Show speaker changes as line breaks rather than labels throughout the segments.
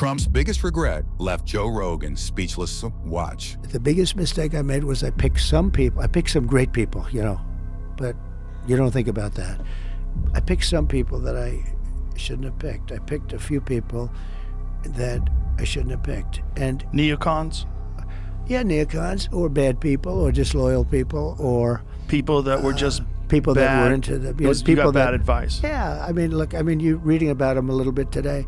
Trump's biggest regret left Joe Rogan speechless. Watch.
The biggest mistake I made was I picked some people. I picked some great people, but you don't think about that. I picked some people that I shouldn't have picked. I picked a few people that I shouldn't have picked. And
neocons?
Yeah, neocons, or bad people, or disloyal people, or
people that were just
people
bad,
that were into the
you got bad advice.
Yeah, I mean, look, you're reading about him a little bit today.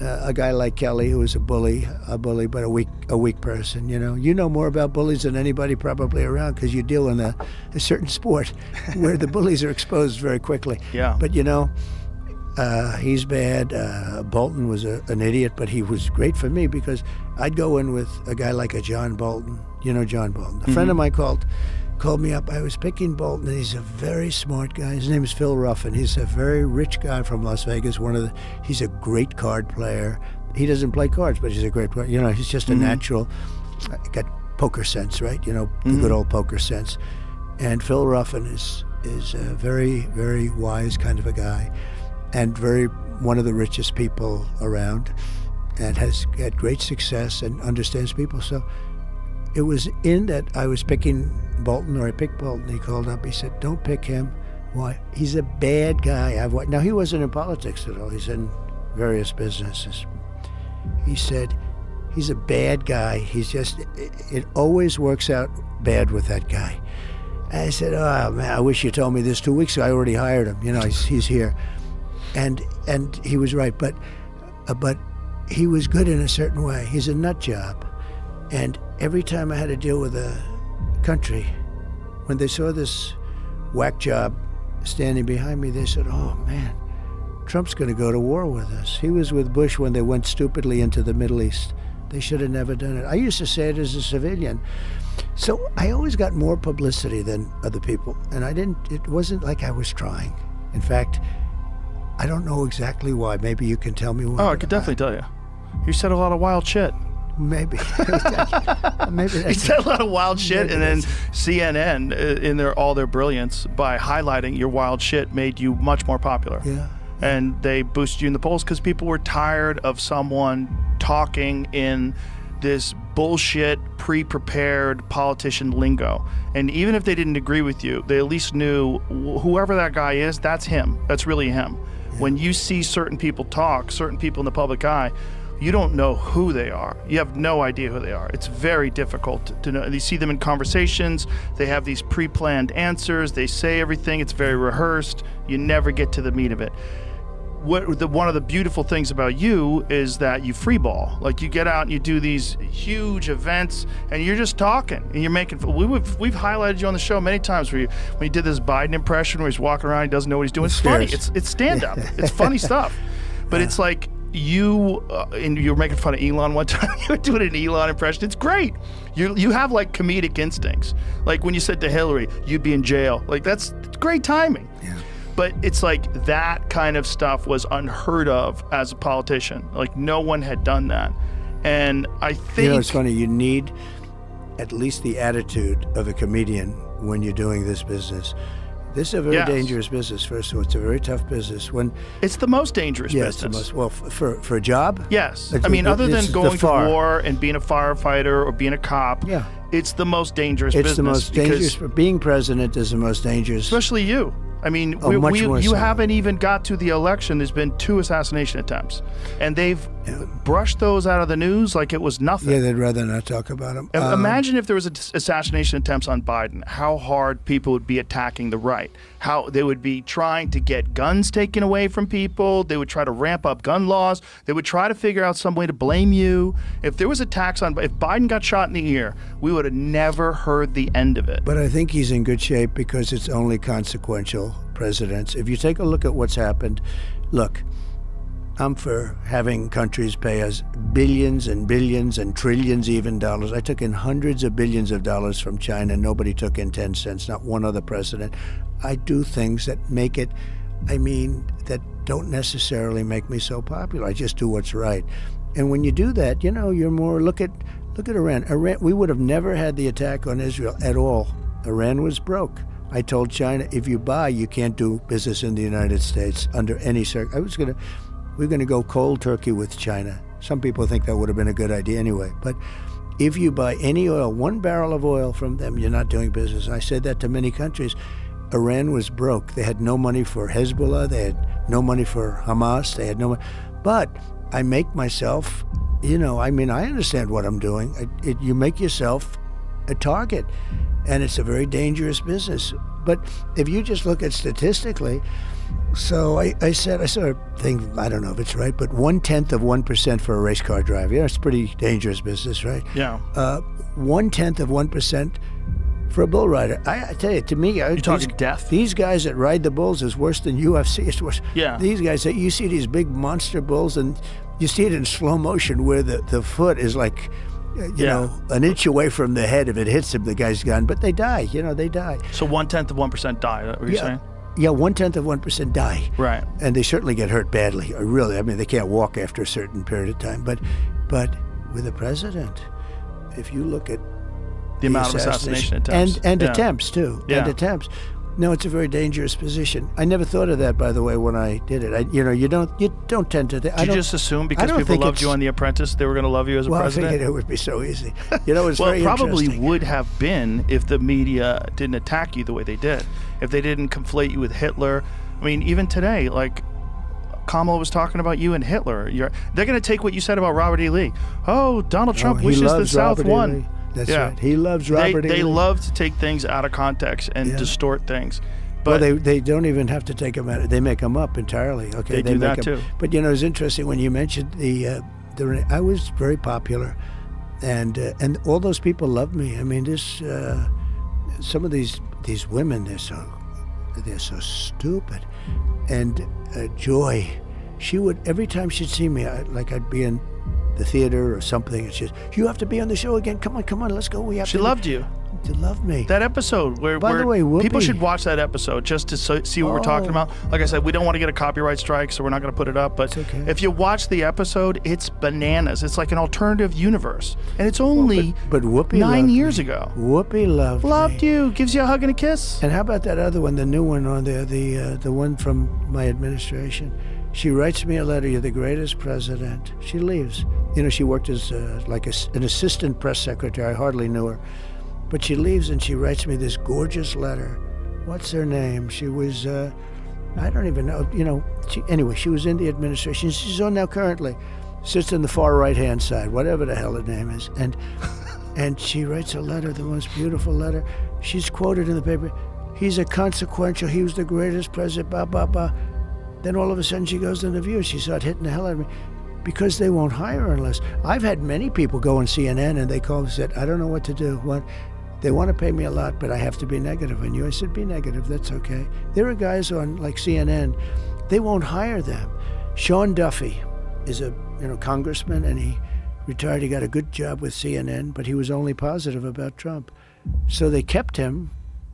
A guy like Kelly, who was a bully, but a weak person. You know more about bullies than anybody probably around because you deal in a certain sport where the bullies are exposed very quickly.
Yeah.
But he's bad. Bolton was an idiot, but he was great for me because I'd go in with a guy like a John Bolton. John Bolton. A friend of mine called me up. I was picking Bolton, and he's a very smart guy. His name is Phil Ruffin. He's a very rich guy from Las Vegas. He's a great card player. He doesn't play cards, but he's a great player. He's just a natural. Got poker sense, right? The good old poker sense. And Phil Ruffin is a very, very wise kind of a guy, and one of the richest people around, and has had great success and understands people. So it was in that I was picking Bolton, or I picked Bolton. He called up. He said, "Don't pick him. Why? He's a bad guy." Now, he wasn't in politics at all. He's in various businesses. He said, "He's a bad guy. It always works out bad with that guy." And I said, "Oh man, I wish you told me this 2 weeks ago. I already hired him. He's here." And he was right, but he was good in a certain way. He's a nut job. And every time I had to deal with a country, when they saw this whack job standing behind me, they said, "Oh man, Trump's going to go to war with us." He was with Bush when they went stupidly into the Middle East. They should have never done it. I used to say it as a civilian. So I always got more publicity than other people. And it wasn't like I was trying. In fact, I don't know exactly why. Maybe you can tell me why.
Oh, I could definitely tell you. You said a lot of wild shit.
Maybe.
You said a lot of wild shit, and then CNN, in all their brilliance, by highlighting your wild shit, made you much more popular.
Yeah.
And they boosted you in the polls because people were tired of someone talking in this bullshit, pre-prepared politician lingo. And even if they didn't agree with you, they at least knew whoever that guy is, that's him. That's really him. Yeah. When you see certain people talk, certain people in the public eye, you don't know who they are. You have no idea who they are. It's very difficult to know. You see them in conversations. They have these pre-planned answers. They say everything. It's very rehearsed. You never get to the meat of it. One of the beautiful things about you is that you freeball. Like, you get out and you do these huge events, and you're just talking, and you're making. We've highlighted you on the show many times when you did this Biden impression where he's walking around, he doesn't know what he's doing. It's funny. It's stand up. It's funny stuff. But it's like and you were making fun of Elon one time. You were doing an Elon impression. It's great. You have like comedic instincts. Like when you said to Hillary, "You'd be in jail." Like that's great timing.
Yeah.
But it's like that kind of stuff was unheard of as a politician. Like no one had done that. And I think...
it's funny. You need at least the attitude of a comedian when you're doing this business. This is a very dangerous business, first of all. It's a very tough business.
It's the most dangerous business.
It's the most, for a job?
Yes. Other than going to war and being a firefighter or being a cop, it's the most dangerous business.
It's the most dangerous. Being president is the most dangerous.
Especially you. You haven't even got to the election. There's been 2 assassination attempts, and they've brushed those out of the news like it was nothing.
Yeah, they'd rather not talk about them.
Imagine if there was assassination attempts on Biden, how hard people would be attacking the right, how they would be trying to get guns taken away from people. They would try to ramp up gun laws. They would try to figure out some way to blame you. If there was attacks if Biden got shot in the ear, we would have never heard the end of it.
But I think he's in good shape because it's only consequential presidents. If you take a look at what's happened, look, I'm for having countries pay us billions and billions and trillions even dollars. I took in hundreds of billions of dollars from China. Nobody took in 10 cents, not one other president. I do things that make it, that don't necessarily make me so popular. I just do what's right. And when you do that, you're more, look at Iran. We would have never had the attack on Israel at all. Iran was broke. I told China, if you buy, you can't do business in the United States under any circumstance. We're going to go cold turkey with China. Some people think that would have been a good idea anyway. But if you buy any oil, 1 barrel of oil from them, you're not doing business. I said that to many countries. Iran was broke. They had no money for Hezbollah. They had no money for Hamas. They had no money. But I make myself, I understand what I'm doing. You make yourself a target, and it's a very dangerous business. But if you just look at statistically, so I saw a thing, I don't know if it's right, but 1/10% for a race car driver. It's a pretty dangerous business, right?
Yeah.
1/10% for a bull rider. I tell you, to me,
you're talking death.
These guys that ride the bulls is worse than UFC. It's worse.
Yeah.
These guys, you see these big monster bulls, and you see it in slow motion where the foot is like, an inch away from the head. If it hits him, the guy's gone. But they die. They die.
So 1/10% die. Is that what you're saying?
Yeah, 1/10% die.
Right.
And they certainly get hurt badly. Really, I mean, they can't walk after a certain period of time. But with the president, if you look at
the amount of assassination attempts
and attempts too,
yeah.
and attempts. No, it's a very dangerous position. I never thought of that, by the way, when I did it. You don't tend to.
Did you just assume because people loved you on The Apprentice, they were going to love you as a president?
I figured it would be so easy. It's
well,
very
it probably
interesting.
would have been if the media didn't attack you the way they did. If they didn't conflate you with Hitler. I mean, even today, like Kamala was talking about you and Hitler. They're going to take what you said about Robert E. Lee. Oh, Donald Trump wishes the South
Robert
won.
E. Lee. That's right. He loves Robert E. Lee.
They love to take things out of context and distort things. But
they don't even have to take them out. They make them up entirely. Okay,
they do
make
that
them.
too.
But it's interesting when you mentioned I was very popular, and all those people loved me. I mean, some of these women, they're so stupid, and Joy, she would every time she'd see me, I'd be in the theater or something, and she'd, you have to be on the show again. Come on, let's go.
She loved you.
To love me.
That episode where
the way, Whoopi,
people should watch that episode just to see what we're talking about. Like I said, we don't want to get a copyright strike, so we're not going to put it up. But
okay.
If you watch the episode, it's bananas. It's like an alternative universe, and it's only
but Whoopi
9 years ago.
Whoopi loved
you. Gives you a hug and a kiss.
And how about that other one, the new one on there, the one from my administration? She writes me a letter. You're the greatest president. She leaves. She worked as an assistant press secretary. I hardly knew her. But she leaves and she writes me this gorgeous letter. What's her name? She was, I don't even know. She was in the administration. She's on now currently. Sits on the far right-hand side, whatever the hell her name is. And she writes a letter, the most beautiful letter. She's quoted in the paper. He was the greatest president, blah, blah, blah. Then all of a sudden she goes to the View. She started hitting the hell out of me. Because they won't hire her unless. I've had many people go on CNN and they call and said, I don't know what to do. They want to pay me a lot, but I have to be negative on you. I said, be negative, that's okay. There are guys on like CNN, they won't hire them. Sean Duffy is a congressman, and he retired. He got a good job with CNN, but he was only positive about Trump. So they kept him,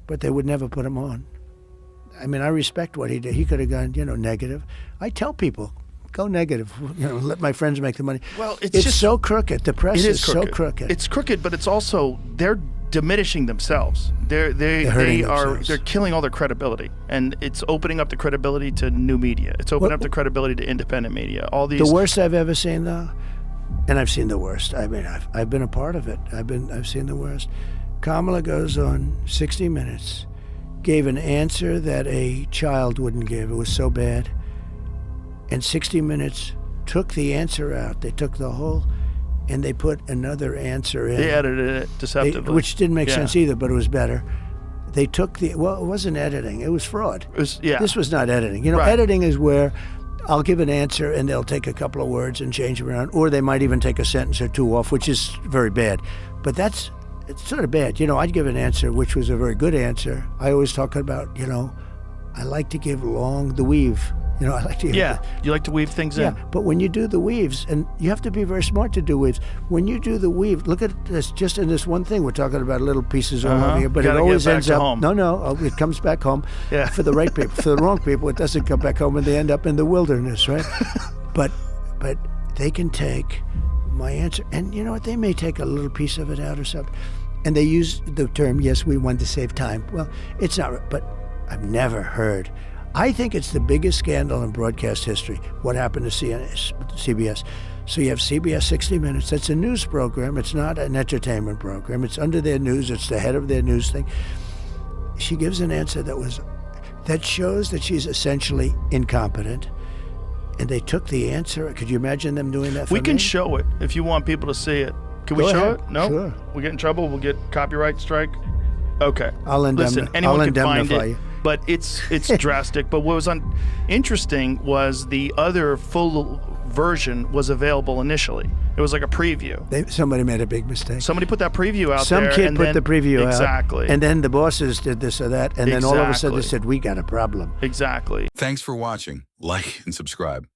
but they would never put him on. I mean, I respect what he did. He could have gone, negative. I tell people, go negative. Let my friends make the money.
Well, it's just
so crooked. The press is so crooked.
It's crooked, but it's also they're diminishing themselves. They're killing all their credibility, and it's opening up the credibility to new media. It's opening up the credibility to independent media. All these.
The worst I've ever seen, though, and I've seen the worst. I mean, I've been a part of it. I've seen the worst. Kamala goes on 60 Minutes, gave an answer that a child wouldn't give. It was so bad. And 60 Minutes took the answer out. They took the whole, and they put another answer in.
They edited it deceptively.
Which didn't make sense either, but it was better. They took it wasn't editing. It was fraud. This was not editing. Editing is where I'll give an answer and they'll take a couple of words and change them around, or they might even take a sentence or two off, which is very bad. But it's sort of bad. I'd give an answer which was a very good answer. I always talk about, I like to give the weave. I like to.
You like to weave things in.
Yeah, but when you do the weaves, and you have to be very smart to do weaves. When you do the weave, look at this. Just in this one thing, we're talking about little pieces all over here, but it always ends up.
Home.
No, it comes back home. Yeah. For the right people, for the wrong people, it doesn't come back home, and they end up in the wilderness, right? but they can take my answer, and you know what? They may take a little piece of it out or something, and they use the term, "Yes, we wanted to save time." Well, it's not. But I've never heard. I think it's the biggest scandal in broadcast history, what happened to CBS. So you have CBS 60 Minutes. That's a news program. It's not an entertainment program. It's under their news. It's the head of their news thing. She gives an answer that shows that she's essentially incompetent. And they took the answer. Could you imagine them doing that for
We can
me?
show it if you want people to see it. Can we
Go
show
ahead.
it? No?
Sure.
We get in trouble? We'll get copyright strike? Okay. Listen,
I'll
anyone can find
indemnify
it,
you.
but it's drastic. But what was interesting was the other full version was available initially. It was like a preview.
Somebody made a big mistake.
Somebody put that preview out
Some
there.
kid
and
put
then,
the preview out.
Exactly.
And then the bosses did this or that. And then all of a sudden they
Exactly.
said, we got a problem.
Exactly.
Thanks for watching. Like and subscribe.